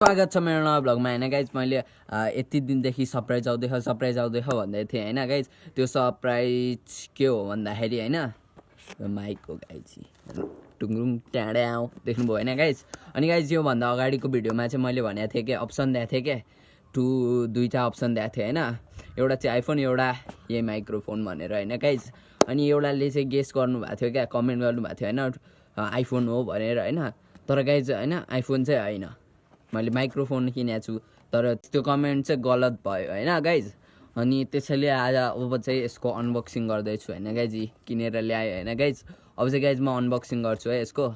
स्वागत छ मेरो नयाँ भ्लगमा हैन गाइज। मैले यति दिनदेखि सरप्राइज आउँदैछ भन्दै थिएँ हैन गाइज। त्यो सरप्राइज के हो भन्दाखेरि हैन माइक हो गाइज, टुङरुङ ट्याड्याउ देख्नुभयो हैन गाइज। अनि गाइज योभन्दा अगाडिको भिडियोमा चाहिँ मैले भनेको थिएँ कि अप्सन दिएको थिएँ कि दुईवटा अप्सन दिएको थिएँ हैन। एउटा चाहिँ आइफोन, एउटा यही माइक्रोफोन भनेर हैन गाइज। अनि एउटाले चाहिँ गेस गर्नुभएको थियो क्या, कमेन्ट गर्नुभएको थियो हैन आइफोन हो भनेर हैन। तर गाइज हैन आइफोन चाहिँ होइन, मैले माइक्रोफोन किनेको छु। तर त्यो कमेन्ट चाहिँ गलत भयो हैन गाइज। अनि त्यसैले आज अब चाहिँ यसको अनबक्सिङ गर्दैछु हैन गाइज, किनेर ल्याएँ हैन गाइज। अब चाहिँ गाइज म अनबक्सिङ गर्छु है यसको।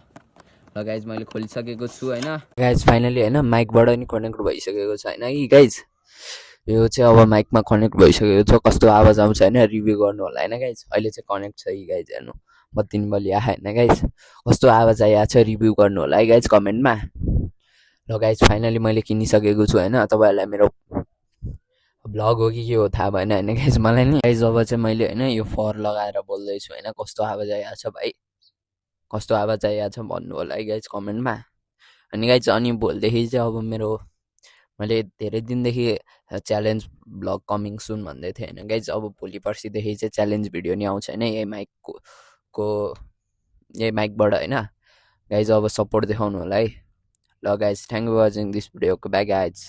र गाइज मैले खोलिसकेको छु हैन गाइज। फाइनली हैन माइकबाट नि कनेक्ट भइसकेको छ हैन कि गाइज। यो चाहिँ अब माइकमा कनेक्ट भइसकेको छ, कस्तो आवाज आउँछ हैन रिभ्यू गर्नु होला हैन गाइज। अहिले चाहिँ कनेक्ट छ कि गाइज, हेर्नु बत्ती बलि आयो हैन गाइज। कस्तो आवाज आइरहेको छ रिभ्यू गर्नु होला है गाइज कमेन्टमा। र गाइज फाइनली मैले किनिसकेको छु हैन। तपाईँहरूलाई मेरो भ्लग हो कि के हो थाहा भएन हैन गाइज मलाई नि। गाइज अब चाहिँ मैले हैन यो फर लगाएर बोल्दैछु हैन। कस्तो आवाज आइरहेको छ भाइ, कस्तो आवाज आइरहेको छ भन्नु होला है गाइज कमेन्टमा। अनि गाइज अनि भोलिदेखि चाहिँ अब मैले धेरै दिनदेखि च्यालेन्ज भ्लग कमिङ सुन भन्दै थिएँ हैन गाइज। अब भोलि पर्सिदेखि चाहिँ च्यालेन्ज भिडियो नि आउँछ हैन यही यही माइकबाट हैन गाइज। अब सपोर्ट देखाउनु होला है। ल guys, thank you for watching this video. Bye guys.